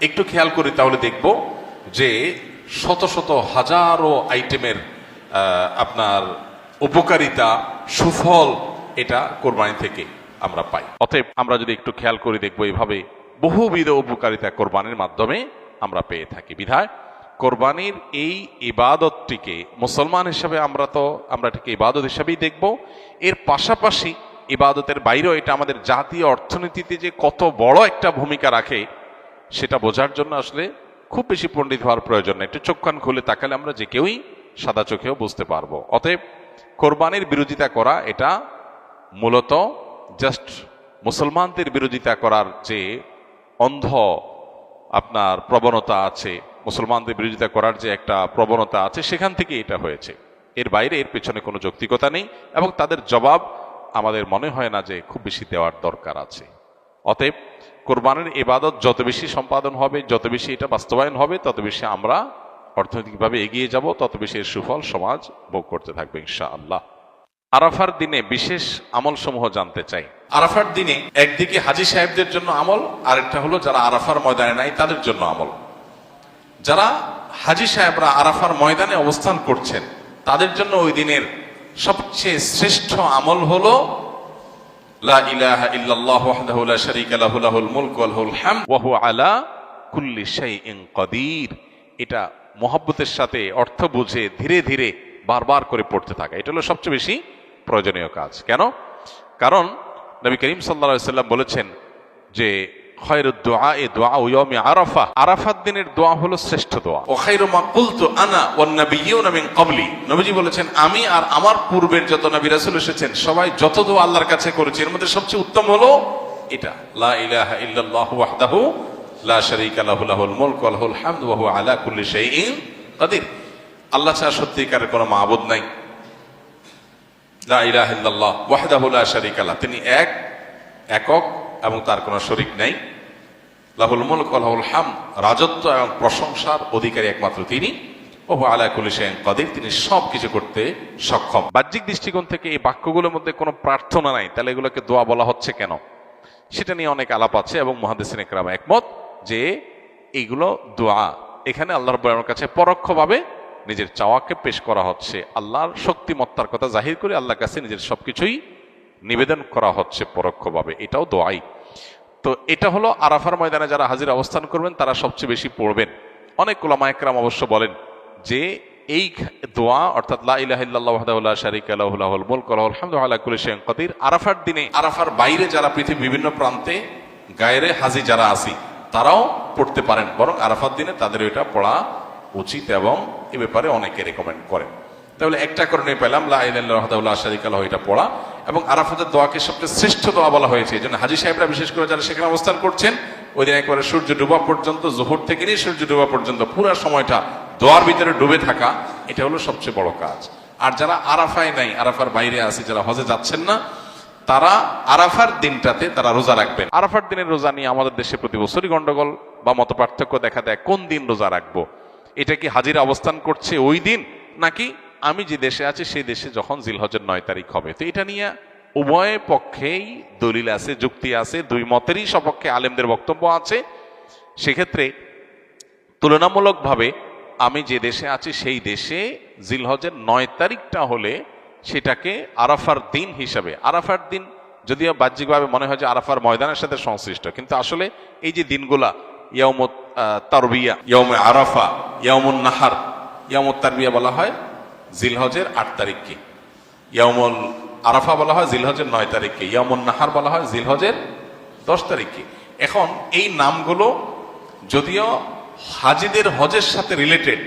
একটু খেয়াল করি তাহলে দেখব যে শত শত হাজারো আইটেমের আপনার উপকারিতা, সুফল এটা কোরবানি থেকে আমরা পাই। অতএব আমরা যদি একটু খেয়াল করে দেখবো এভাবে বহুবিধ উপকারিতা কোরবানির মাধ্যমে আমরা পেয়ে থাকি। বিধায় কোরবানির এই ইবাদতটিকে মুসলমান হিসাবে আমরা এটাকে ইবাদত হিসাবেই দেখব। এর পাশাপাশি ইবাদতের বাইরেও এটা আমাদের জাতীয় অর্থনীতিতে যে কত বড় একটা ভূমিকা রাখে সেটা বোঝার জন্য আসলে খুব বেশি পণ্ডিত হওয়ার প্রয়োজন নেই। একটু চোখ কান খুলে তাকালে আমরা যে কেউই সাদা চোখেও বুঝতে পারবো। অতএব কোরবানির বিরোধিতা করা এটা মূলত জাস্ট মুসলমানদের বিরোধিতা করার যে অন্ধ আপনার প্রবণতা আছে, মুসলমানদের বিরোধিতা করার যে একটা প্রবণতা আছে সেখান থেকে এটা হয়েছে। এর বাইরে এর পেছনে কোনো যৌক্তিকতা নেই এবং তাদের জবাব আমাদের মনে হয় না যে খুব বেশি দেওয়ার দরকার আছে। অতএব কোরবানির ইবাদত যত বেশি সম্পাদন হবে, যত বেশি এটা বাস্তবায়ন হবে, তত বেশি আমরা অর্থনৈতিকভাবে এগিয়ে যাব, তত বেশি এর সুফল সমাজ ভোগ করতে থাকবে ইনশাআল্লাহ। আরাফার দিনে বিশেষ আমল সমূহ জানতে চাই। আরাফার দিনে একদিকে হাজী সাহেবদের জন্য আমল, আরেকটা হলো যারা আরাফার ময়দানে নাই তাদের জন্য আমল। যারা হাজী সাহেবরা আরাফার ময়দানে অবস্থান করছেন তাদের জন্য ওই দিনের সবচেয়ে শ্রেষ্ঠ আমল হলো লা ইলাহা ইল্লাল্লাহ ওয়াহদাহু লা শারীকা লাহু লাহুল মুলকু ওয়া লাহুল হামদ ওয়া হুয়া আলা কুল্লি শাইইন কাদির। এটা মহব্বতের সাথে অর্থ বুঝে ধীরে ধীরে বারবার করে পড়তে থাকা, এটা হলো সবচেয়ে বেশি প্রয়োজনীয় কাজ। কেন? কারণ নবী করিম সাল্লাল্লাহু আলাইহি ওয়াসাল্লাম বলেছেন যে খায়রুদ দুআ দুআ ইয়াউমি আরাফা, আরাফাত দিনের দোয়া হলো শ্রেষ্ঠ দোয়া। ওয়া খায়রু মা কুলতু আনা ওয়ান নাবিয়্যুনা মিন ক্বাবলি, নবীজি বলেছেন আমি আর আমার পূর্বের যত নবী রাসূল এসেছেন সবাই যত দোয়া আল্লাহর কাছে করেছে এর মধ্যে সবচেয়ে উত্তম হলো এটা, লা ইলাহা ইল্লাল্লাহু ওয়াহদাহু লা শারীকা লাহু লাহুল মুলকু ওয়া লাহুল হামদু ওয়া হুয়া আলা কুল্লি শাইইন কাদির। আল্লাহ ছাড়া সত্যিকারের কোনো মাবুদ নাই, লা ইলাহা ইল্লাল্লাহ ওয়াহদাহু লা শারীকা লাহু, তিনি একক এবং তার কোনো শরীক নাই। লাহুল মুলক ওয়া লাহুল হামদ, রাজত্ব এবং প্রশংসার অধিকারী একমাত্র তিনি। ওয়া হুয়া আলা কুল্লি শাইইন কাদির, তিনি সবকিছু করতে সক্ষম। বাহ্যিক দৃষ্টিকোণ থেকে এই বাক্যগুলোর মধ্যে কোনো প্রার্থনা নাই, তাহলে এগুলোকে দোয়া বলা হচ্ছে কেন, সেটা নিয়ে অনেক আলাপ আছে এবং মুহাদ্দিসিন ইকরাম একমত যে এইগুলো দোয়া। এখানে আল্লাহ রাব্বুল আলামিনের কাছে পরোক্ষভাবে নিজের চাওয়াকে পেশ করা হচ্ছে, আল্লাহর শক্তিমত্তার কথা জাহির করে আল্লাহর কাছে নিজের সবকিছুই নিবেদন করা হচ্ছে পরোক্ষভাবে, এটাও দোয়াই। তো এটা হলো আরাফার ময়দানে যারা হাজির অবস্থান করবেন তারা সবচেয়ে বেশি পড়বেন। অনেক উলামা ইকরাম অবশ্য বলেন যে এই দোয়া অর্থাৎ লা ইলাহা ইল্লাল্লাহু ওয়াহদাহু লা শারীকা লাহু লাহুল মুলকু ওয়া লাহুল হামদু ওয়া আলা কুল্লি শাইইন কাদির, আরাফার দিনে, আরাফার বাইরে যারা পৃথিবীর বিভিন্ন প্রান্তে গায়রে হাজি যারা আছি তারাও পড়তে পারেন, বরং আরাফার দিনে তাদের এটা পড়া উচিত এবং এ ব্যাপারে অনেকে রেকমেন্ড করেন। তাহলে একটা কারণে পেলাম লা ইলাহা ইল্লাল্লাহু ওয়াহদাহু লা শারীকা লাহু এটা পড়া, এবং আরাফাতের দোয়াকে সবচেয়ে শ্রেষ্ঠ দোয়া বলা হয়েছে। এই জন্য হাজী সাহেবরা বিশেষ করে যারা সেখানে অবস্থান করছেন ওই দিন একবারে সূর্য ডুবা পর্যন্ত, যোহর থেকে নিয়ে সূর্য ডুবা পর্যন্ত পুরো সময়টা দোয়ার ভিতরে ডুবে থাকা, এটা হলো সবচেয়ে বড় কাজ। আর যারা আরাফায় নাই, আরাফার বাইরে আছে, যারা হজে যাচ্ছেন না, তারা আরাফার দিনটাতে তারা রোজা রাখবেন। আরাফার দিনের রোজা নিয়ে আমাদের দেশে প্রতি বছরই গন্ডগোল বা মত পার্থক্য দেখা দেয়, কোন দিন রোজা রাখবো, এটা কি হাজিরা অবস্থান করছে ওই দিন নাকি আমি যে দেশে আছি সেই দেশে যখন জিলহজের ৯ তারিখ হবে। তো এটা নিয়ে উভয় পক্ষেই দলিল আছে, যুক্তি আছে, দুই মতেরই সপক্ষে আলেমদের বক্তব্য আছে। সেক্ষেত্রে তুলনামূলকভাবে আমি যে দেশে আছি সেই দেশে জিলহজের ৯ তারিখটা হলে সেটাকে আরাফার দিন হিসাবে, আরাফার দিন যদিও বাহ্যিকভাবে মনে হয় যে আরাফার ময়দানের সাথে সংশ্লিষ্ট, কিন্তু আসলে এই যে দিনগুলা ইয়াউমুত তারবিয়া, ইয়াউমে আরাফা, ইয়াউমুন নাহার, ইয়াউমুত তারবিয়া বলা হয় জিলহজের ৮ তারিখকে, ইয়াউমুল আরাফা বলা হয় জিলহজের ৯ তারিখকে, ইয়াউমুন নাহার বলা হয় জিলহজের ১০ তারিখকে। এখন এই নামগুলো যদিও হাজিদের হজের সাথে রিলেটেড,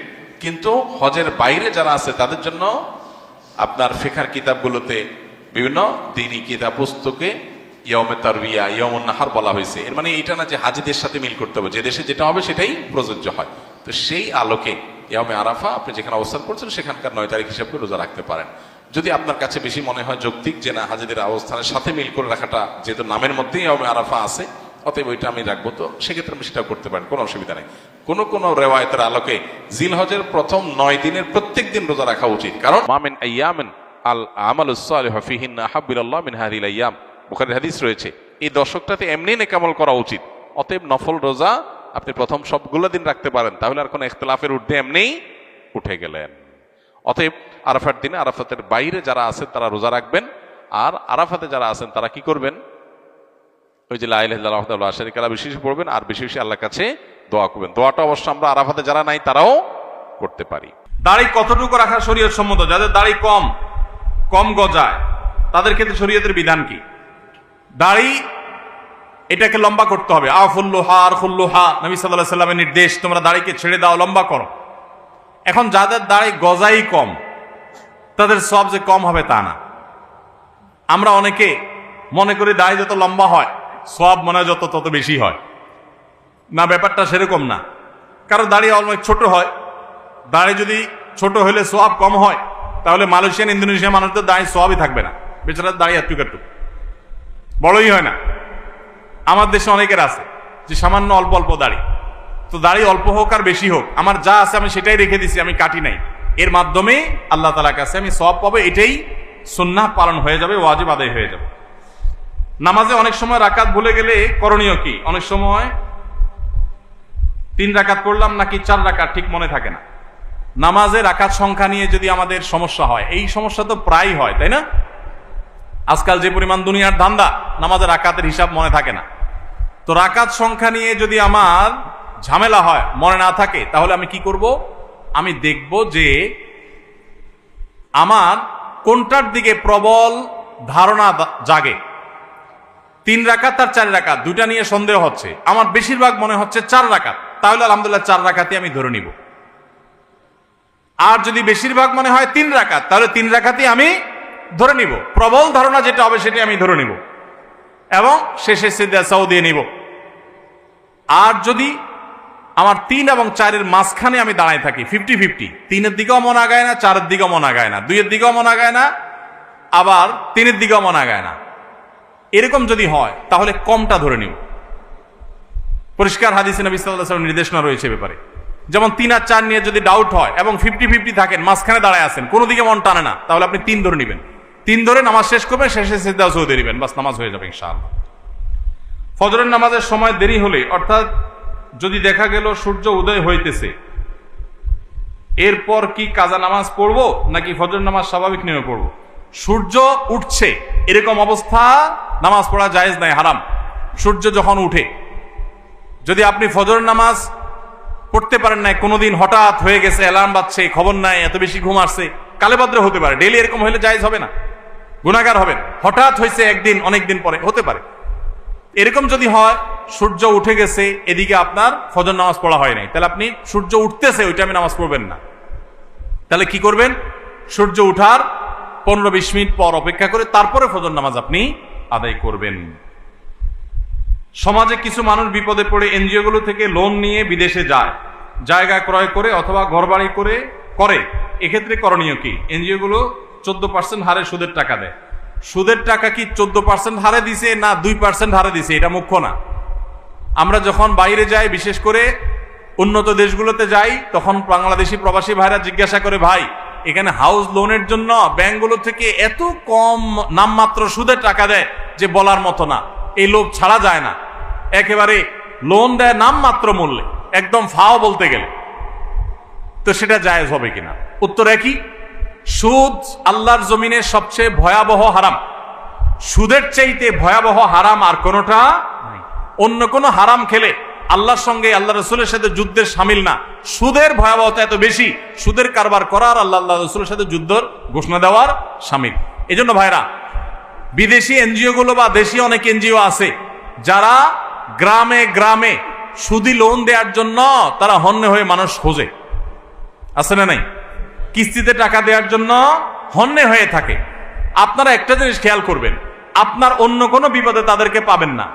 কিন্তু হজের বাইরে যারা আছে তাদের জন্য আপনার ফিকহের কিতাবগুলোতে বিভিন্ন দ্বীনি কিতাব পুস্তকে ইয়াউমে তারবিয়া, ইয়াউমুন নাহার বলা হয়েছে। এর মানে এটা না যে হাজিদের সাথে মিল করতে হবে, যে দেশে যেটা হবে সেটাই প্রযোজ্য হয়। তো সেই আলোকে ইয়াউমে আরাফা আপনি যেখানে অবস্থান করছেন সেখানকার ৯ তারিখ হিসাবে রোজা রাখতে পারেন। যদি আপনার কাছে বেশি মনে হয় যৌক্তিক যে না হাজিদের অবস্থানের সাথে মিল করে রাখাটা, যেহেতু নামের মধ্যেই ইয়াউমে আরাফা আছে, অতএব ওইটা আমি রাখবো, তো সেক্ষেত্রে আমি সেটাও করতে পারেন, কোনো অসুবিধা নেই। কোন কোন রেওয়ায়েতের আলোকে জিলহজের প্রথম ৯ দিনের প্রত্যেক দিন রোজা রাখা উচিত, কারণ মামিন আইয়ামিন আল আমালুস সালিহু ফিহিন্না আহাব্বুলিল্লাহ মিন হাযিহিল আইয়াম, বুখারীর হাদিস রয়েছে। এই দশকটাতে এমনি নেকামল করা উচিত, অতএব নফল রোজা আপনি প্রথম সবগুলো দিন রাখতে পারেন, তাহলে আর কোনো ইখতিলাফের ঊর্ধ্বে এমনিই উঠে গেলেন। অতএব আরাফার দিনে আরাফাতের বাইরে যারা আছেন তারা রোজা রাখবেন, আর আরাফাতে যারা আছেন তারা কি করবেন, ওই যে লা ইলাহা ইল্লাল্লাহু ওয়াহদাহু লা শারীকা লাহু বেশি বেশি পড়বেন, আর বেশি বেশি আল্লাহর কাছে দোয়া করবেন। দোয়াটা অবশ্য আমরা আরাফাতে যারা নাই তারাও করতে পারি। দাড়ি কতটুকু রাখা শরীয়ত সম্মত? যাদের দাড়ি কম গজায় তাদের ক্ষেত্রে শরীয়তের বিধান কি? দাড়ি এটাকে লম্বা করতে হবে, আফুল্লুহা আর খুল্লুহা, নবী সাল্লাল্লাহু আলাইহি সাল্লামের নির্দেশ, তোমরা দাড়িকে ছেড়ে দাও, লম্বা করো। এখন যাদের দাড়ি গজাই কম তাদের সওয়াব যে কম হবে তা না। আমরা অনেকে মনে করি দাড়ি যত লম্বা হয় সওয়াব মনে হয় তত বেশি হয়, না, ব্যাপারটা সেরকম না। কারো দাড়ি অনেক ছোট হয়, দাড়ি যদি ছোট হলে সওয়াব কম হয়, তাহলে মালয়েশিয়ান ইন্দোনেশিয়া মানুষদের দাড়ি সওয়াবই থাকবে না, বেচারা দাড়ি একটু বড়ই হয় না। আমার দেশে অনেকের আছে যে সামান্য অল্প অল্প দাড়ি, তো দাড়ি অল্প হোক আর বেশি হোক, আমার যা আছে আমি সেটাই রেখে দিছি, আমি কাটি নাই, এর মাধ্যমে আল্লাহ তাআলার কাছে আমি সওয়াব পাবো, এটাই সুন্নাহ পালন হয়ে যাবে, ওয়াজিব আদায় হয়ে যাবে। নামাজে অনেক সময় রাকাত ভুলে গেলে করণীয় কি? অনেক সময় 3 রাকাত করলাম নাকি 4 রাকাত ঠিক মনে থাকে না। নামাজে রাকাত সংখ্যা নিয়ে যদি আমাদের সমস্যা হয়, এই সমস্যা তো প্রায় হয়, তাই না? আজকাল যে পরিমাণ দুনিয়ার ধান্দা, নামাজের রাকাতের হিসাব মনে থাকে না। তো রাকাত সংখ্যা নিয়ে যদি আমার ঝামেলা হয়, মনে না থাকে, তাহলে আমি কি করব? আমি দেখব যে আমার কোনটার দিকে প্রবল ধারণা জাগে। 3 রাকাত আর 4 রাকাত দুইটা নিয়ে সন্দেহ হচ্ছে, আমার বেশিরভাগ মনে হচ্ছে 4 রাকাত, তাহলে আলহামদুলিল্লাহ 4 রাকাতই আমি ধরে নিব। আর যদি বেশিরভাগ মনে হয় 3 রাকাত, তাহলে 3 রাকাতই আমি ধরে নিব। প্রবল ধারণা যেটা হবে সেটা আমি ধরে নিব এবং শেষে সিজদা সাও দিয়ে নিব। আর যদি আমার 3 এবং 4-এর মাঝখানে আমি দাঁড়ায় থাকি 50-50, 3-এর দিকেও মন আগায় না, 4-এর দিকেও মন আগায় না, 2-এর দিকেও মন আগায় না, আবার 3-এর দিকেও মন আগায় না, এরকম যদি হয় তাহলে কমটা ধরে নিব। পরিষ্কার হাদিসে নবী সাল্লাল্লাহু আলাইহি ওয়াসাল্লাম নির্দেশনা রয়েছে ব্যাপারে। যেমন 3 আর 4 নিয়ে যদি ডাউট হয় এবং 50-50 থাকেন, মাঝখানে দাঁড়ায় আছেন, কোনো দিকে মন টানে না, তাহলে আপনি 3 ধরে নেবেন। 3 ধরে নামাজ শেষ করবেন, শেষে সিজদা সাও দিয়ে দিবেন, বাস নামাজ হয়ে যাবে ইনশাআল্লাহ। ফজরের নামাজের সময় দেরি হলে, অর্থাৎ যদি দেখা গেল সূর্য উদয় হইতেছে, এরপর কি কাজা নামাজ পড়বো নাকি ফজর নামাজ স্বাভাবিক নিয়মে পড়বো? সূর্য উঠছে এরকম অবস্থা নামাজ পড়া জায়েজ নাই, হারাম। সূর্য যখন উঠে, যদি আপনি ফজর নামাজ পড়তে পারেন নাই, কোনোদিন হঠাৎ হয়ে গেছে, অ্যালার্ম বাজছে, খবর নাই, এত বেশি ঘুম আসছে, কালে ভদ্রে হতে পারে, ডেইলি এরকম হলে জায়েজ হবে না, গুনাহগার হবেন। হঠাৎ হয়েছে একদিন, অনেকদিন পরে হতে পারে, এরকম যদি হয় সূর্য উঠে গেছে, এদিকে আপনার ফজর নামাজ পড়া হয় নাই, তাহলে আপনি সূর্য উঠতেছে ওই টাইমে নামাজ পড়বেন না। তাহলে কি করবেন? সূর্য উঠার 15-20 মিনিট পর অপেক্ষা করে তারপরে ফজর নামাজ আপনি আদায় করবেন। সমাজে কিছু মানুষ বিপদে পড়ে এনজিও গুলো থেকে লোন নিয়ে বিদেশে যায়, জায়গা ক্রয় করে অথবা ঘরবাড়ি করে, এক্ষেত্রে করণীয় কি? এনজিও গুলো 14% হারে সুদের টাকা দেয়। সুদের টাকা কি 14% হারে দিছে না 2% হারে দিছে, এটা মুখ্য না। আমরা যখন বাইরে যাই, বিশেষ করে উন্নত দেশগুলোতে যাই, তখন বাংলাদেশি প্রবাসী ভাইরা জিজ্ঞাসা করে, ভাই এখানে হাউস লোনের জন্য ব্যাংকগুলো থেকে এত কম নামমাত্র সুদের টাকা দেয় যে বলার মতো না, এই লোভ ছাড়া যায় না, একেবারে লোন দেয় নামমাত্র মূল্যে, একদম ফাও বলতে গেলে। তো সেটা জায়েজ হবে কিনা? উত্তর একই, সুদ আল্লাহর জমিনে সবচেয়ে ভয়াবহ হারাম। সুদের চাইতে ভয়াবহ হারাম আর কোনোটা নাই। অন্য কোনো হারাম খেলে আল্লাহর সঙ্গে, আল্লাহ রসুলের সাথে যুদ্ধের সামিল না। সুদের ভয়াবহতা এত বেশি, সুদের কারবার করার আল্লাহ রসুলের সাথে যুদ্ধের ঘোষণা দেওয়ার সামিল। এই জন্য ভাইরা, বিদেশি এনজিও গুলো বা দেশি অনেক এনজিও আছে যারা গ্রামে গ্রামে সুদি লোন দেওয়ার জন্য তারা হন্যে হয়ে মানুষ খোঁজে, আছে না নাই? কিস্তিতে টাকা দেওয়ার জন্য হন্যে হয়ে থাকে। আপনারা একটা জিনিস খেয়াল করবেন, আপনার অন্য কোনো বিপদে তাদেরকে পাবেন না,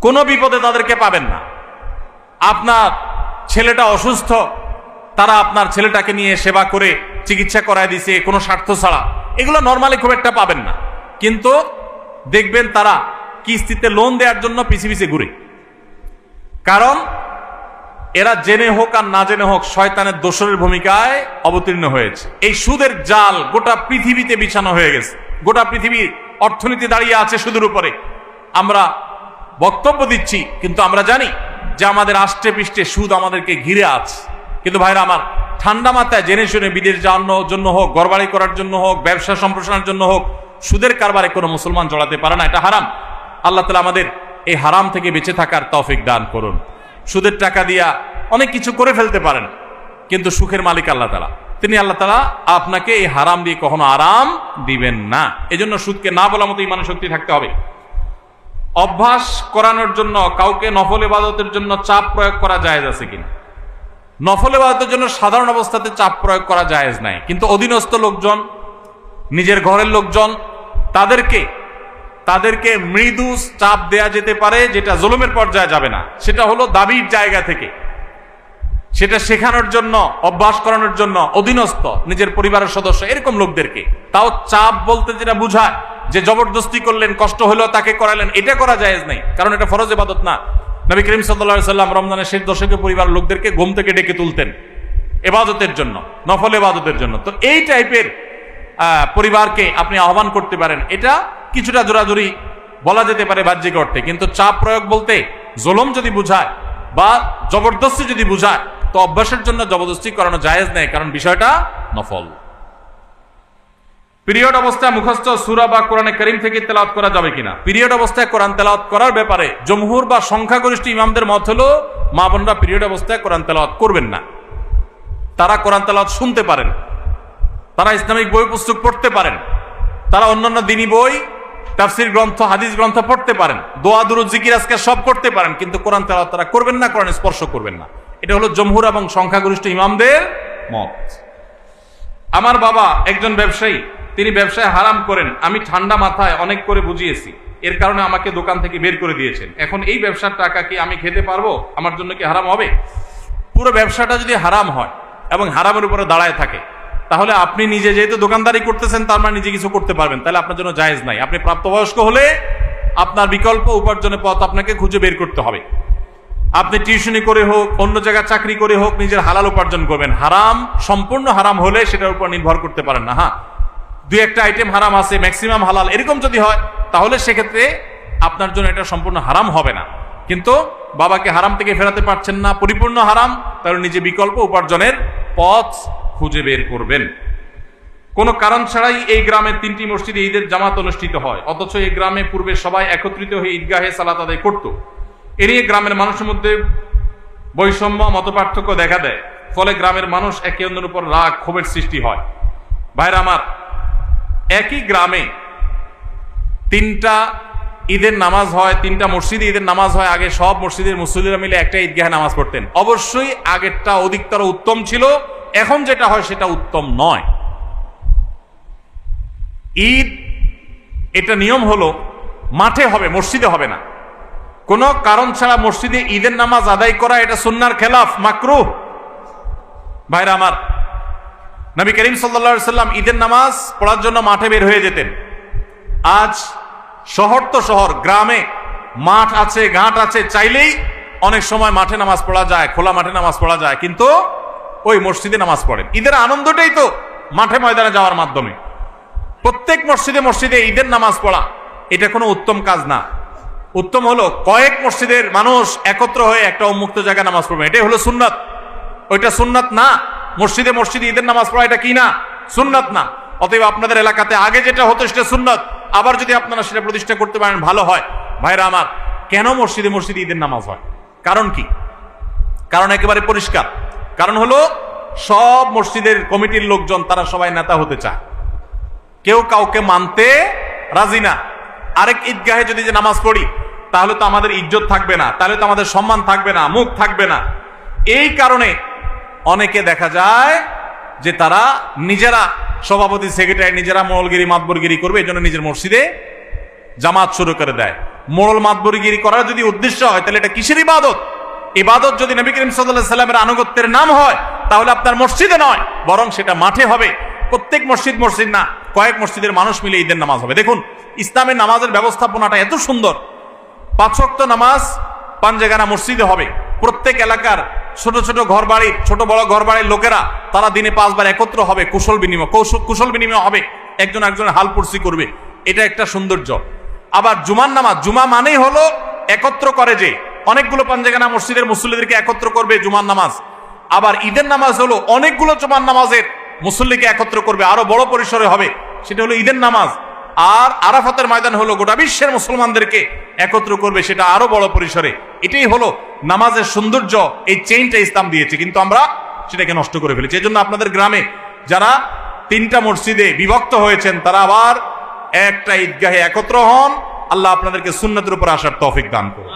কোনো বিপদে তাদেরকে পাবেন না। আপনার ছেলেটা অসুস্থ, তারা আপনার ছেলেটাকে নিয়ে সেবা করে চিকিৎসা করায় দিছে কোনো স্বার্থ ছাড়া, এগুলো নর্মালি খুব একটা পাবেন না। কিন্তু দেখবেন তারা কিস্তিতে লোন দেওয়ার জন্য পিছিয়ে পিছিয়ে ঘুরে, কারণ এরা জেনে হোক আর না জেনে হোক শয়তানের দোসরের ভূমিকায় অবতীর্ণ হয়েছে। এই সুদের জাল গোটা পৃথিবীতে বিছানো হয়ে গেছে, গোটা পৃথিবীর অর্থনীতি দাঁড়িয়ে আছে সুদের উপরে। আমরা বক্তব্য দিচ্ছি কিন্তু আমরা জানি যে আমাদের আষ্টে পৃষ্ঠে সুদ আমাদেরকে ঘিরে আছে। কিন্তু ভাইরা আমার, ঠান্ডা মাথায় জেনে শুনে বিদেশ যাওয়ার জন্য হোক, ঘরবাড়ি করার জন্য হোক, ব্যবসা সম্প্রসারণের জন্য হোক, সুদের কারবারে কোনো মুসলমান জড়াতে পারে না, এটা হারাম। আল্লাহ তাআলা আমাদের এই হারাম থেকে বেঁচে থাকার তৌফিক দান করুন। সুদের টাকা দিয়া অনেক কিছু করে ফেলতে পারেন, কিন্তু সুখের মালিক আল্লাহ তাআলা, তিনি আল্লাহ তাআলা আপনাকে এই হারাম দিয়ে কখনো আরাম দিবেন না। এজন্য সুদকে না বলার মতো ইমান শক্তি থাকতে হবে। অভ্যাস করানোর জন্য কাউকে নফল ইবাদতের জন্য চাপ প্রয়োগ করা জায়েজ আছে কিনা? নফল ইবাদতের জন্য সাধারণ অবস্থাতে চাপ প্রয়োগ করা জায়েজ নাই, কিন্তু অধীনস্থ লোকজন, নিজের ঘরের লোকজন, তাদেরকে মৃদু চাপ দেয়া যেতে পারে, যেটা জুলুমের পর্যায়ে যাবে না। সেটা হলো দাবির জায়গা থেকে, সেটা শেখানোর জন্য, অভ্যাস করানোর জন্য অধীনস্থ নিজের পরিবারের সদস্য এরকম লোকদেরকে। তাও চাপ বলতে যেটা বুঝায় যে জবরদস্তি করলেন, কষ্ট হলো তাকে করালেন, এটা করা জায়েজ নাই, কারণ এটা ফরজ ইবাদত না। নবী করিম সাল্লাল্লাহু আলাইহি সাল্লাম রমজানের শেষ দশকে পরিবারের লোকদেরকে ঘুম থেকে ডেকে তুলতেন ইবাদতের জন্য, নফল ইবাদতের জন্য। তো এই টাইপের পরিবারকে আপনি আহ্বান করতে পারেন, এটা কিছুটা জোরাজুরি বলা যেতে পারে বাহ্যিক অর্থে। কিন্তু চাপ প্রয়োগ বলতে জুলুম যদি বুঝায় বা জবরদস্তি যদি বুঝায়, তো অভ্যাসের জন্য জবরদস্তি করানো জায়েজ নেই, কারণ বিষয়টা নফল। পিরিয়ড অবস্থায় মুখস্থ সূরা বা কোরআনে কারীম থেকে তেলাওয়াত করা যাবে কিনা? পিরিয়ড অবস্থায় কোরআন তেলাওয়াত করার ব্যাপারে জমহুর বা সংখ্যাগরিষ্ঠ ইমামদের মত হলো মা বোনরা পিরিয়ড অবস্থায় কোরআন তেলাওয়াত করবেন না। তারা কোরআন তেলাওয়াত শুনতে পারেন, তারা ইসলামিক বই পুস্তক পড়তে পারেন, তারা অন্যান্য দিনী বই তাফসীর গ্রন্থ, হাদিস গ্রন্থ পড়তে পারেন, দোয়া দুরূদ জিকির আজকার সব করতে পারেন, কিন্তু কোরআন তেলাওয়াত তারা করবেন না, কোরআন স্পর্শ করবেন না। এটা হলো জমহুর এবং সংখ্যাগরিষ্ঠ ইমামদের মত। আমার বাবা একজন ব্যবসায়ী, তিনি ব্যবসায় হারাম করেন। আমি ঠান্ডা মাথায় অনেক করে বুঝিয়েছি, এর কারণে আমাকে দোকান থেকে বের করে দিয়েছেন। এখন এই ব্যবসার টাকা কি আমি খেতে পারবো? আমার জন্য কি হারাম হবে? পুরো ব্যবসাটা যদি হারাম হয় এবং হারামের উপরে দাঁড়ায় থাকে, তাহলে আপনি নিজে যেহেতু দোকানদারি করতেছেন, তার মানে নিজে কিছু করতে পারবেন, তাহলে আপনার জন্য জায়েজ নাই। আপনি প্রাপ্তবয়স্ক হলে আপনার বিকল্প উপার্জনের পথ আপনাকে খুঁজে বের করতে হবে। আপনি টিউশনি করে হোক, অন্য জায়গায় চাকরি করে হোক, নিজের হালাল উপার্জন করবেন। হারাম সম্পূর্ণ হারাম হলে সেটার উপর নির্ভর করতে পারেন না। হ্যাঁ, দুই একটা আইটেম হারাম আছে, ম্যাক্সিমাম হালাল, এরকম যদি হয় তাহলে সেক্ষেত্রে আপনার জন্য এটা সম্পূর্ণ হারাম হবে না। কিন্তু বাবাকে হারাম থেকে ফেরাতে পারছেন না, পরিপূর্ণ হারাম, তাহলে নিজে বিকল্প উপার্জনের পথ খুঁজে বের করবেন। কোনো কারণ ছাড়াই এই গ্রামের 3টি মসজিদে ঈদের জামাত অনুষ্ঠিত হয়, অথচ এই গ্রামে পূর্বে সবাই একত্রিত হয়ে ঈদগাহে সালাত আদায় করত। এ নিয়ে গ্রামের মানুষের মধ্যে বৈষম্য, মতপার্থক্য দেখা দেয়। ফলে গ্রামের মানুষ একে অন্যের উপর রাগ, ক্ষোভের সৃষ্টি হয়। ভাইরা আমার, একই গ্রামে 3টা ঈদের নামাজ হয়, 3টা মসজিদে ঈদের নামাজ হয়। আগে সব মসজিদের মুসল্লিরা মিলে একটা ঈদগাহে নামাজ পড়তেন। অবশ্যই আগেরটা অধিকতর উত্তম ছিল, এখন যেটা হয় সেটা উত্তম নয়। ঈদ এটা নিয়ম হলো মাঠে হবে, মসজিদে হবে না। কোনো কারণ ছাড়া মসজিদে ঈদের নামাজ আদায় করা এটা সুন্নাহর খেলাফ, মাকরুহ। ভাইরা আমার, নবী করিম সাল্লাল্লাহু আলাইহি সাল্লাম ঈদের নামাজ পড়ার জন্য মাঠে বের হয়ে যেতেন। আজ শহর তো শহর, গ্রামে মাঠ আছে, ঘাট আছে, চাইলেই অনেক সময় মাঠে নামাজ পড়া যায়, খোলা মাঠে নামাজ পড়া যায়, কিন্তু ওই মসজিদে নামাজ পড়েন। ঈদের আনন্দটাই তো মাঠে ময়দানে যাওয়ার মাধ্যমে। প্রত্যেক মসজিদে মসজিদে ঈদের নামাজ পড়া এটা কোনো উত্তম কাজ না। উত্তম হলো কয়েক মসজিদের মানুষ একত্র হয়ে একটা উন্মুক্ত জায়গায় নামাজ পড়বে, এটাই হলো সুন্নাত। ওইটা সুন্নাত না। মসজিদে মসজিদে ঈদের নামাজ পড়া এটা কি না? সুন্নাত না। অতএব আপনাদের এলাকাতে আগে যেটা হতো সেটা সুন্নাত, আবার যদি আপনারা সেটা প্রতিষ্ঠা করতে পারেন ভালো হয়। ভাইরা আমার, কেন মসজিদে মসজিদে ঈদের নামাজ হয়? কারণ কি? কারণ একেবারে পরিষ্কার। কারণ হলো সব মসজিদের কমিটির লোকজন তারা সবাই নেতা হতে চায়, কেউ কাউকে মানতে রাজি না। আরেক ঈদগাহে যদি যে নামাজ পড়ি তাহলে তো আমাদের ইজ্জত থাকবে না, তাহলে তো আমাদের সম্মান থাকবে না, মুখ থাকবে না। এই কারণে অনেকে দেখা যায় যে তারা নিজেরা সভাপতি, সেক্রেটারি, নিজেরা মোড়লগিরি, মাতবরগিরি করবে, এই জন্য নিজের মসজিদে জামাত শুরু করে দেয়। মোড়ল মাতবরগিরি করার যদি উদ্দেশ্য হয় তাহলে এটা কিসের ইবাদত? ইবাদত যদি নবী করিম সাল্লাল্লাহু আলাইহি সাল্লামের আনুগত্যের নাম হয় তাহলে আপনার মসজিদে নয়, বরং সেটা মাঠে হবে। প্রত্যেক মসজিদ না, কয়েক মসজিদের মানুষ মিলে ঈদের নামাজ হবে। দেখুন, ইসলামের নামাজের ব্যবস্থাপনাটা এত সুন্দর। 5 ওয়াক্ত নামাজ পাঞ্জেগানা মসজিদে হবে। প্রত্যেক এলাকার ছোট ছোট ঘর বাড়ির, ছোট বড় ঘর বাড়ির লোকেরা তারা দিনে 5 বার একত্র হবে, কুশল বিনিময় হবে, একজন একজনের হাল পুরসি করবে। এটা একটা সৌন্দর্য। আবার জুমার নামাজ, জুমা মানেই হলো একত্র করে, যে অনেকগুলো পাঞ্জেগানা মসজিদের মুসল্লিদেরকে একত্র করবে জুমার নামাজ। আবার ঈদের নামাজ হলো অনেকগুলো জুমার নামাজের মুসল্লিকে একত্র করবে, আরো বড় পরিসরে হবে, সেটা হলো ঈদের নামাজ। আর আরাফাতের ময়দান হলো গোটা বিশ্বের মুসলমানদেরকে একত্র করবে, সেটা আরো বড় পরিসরে। এটাই হলো নামাজের সৌন্দর্য। এই চেইনটা ইসলাম দিয়েছে, কিন্তু আমরা সেটাকে নষ্ট করে ফেলেছি। এই জন্য আপনাদের গ্রামে যারা 3টা মসজিদে বিভক্ত হয়েছেন তারা আবার একটা ঈদগাহে একত্র হন। আল্লাহ আপনাদেরকে সুন্নতের উপর আসার তৌফিক দান করুন।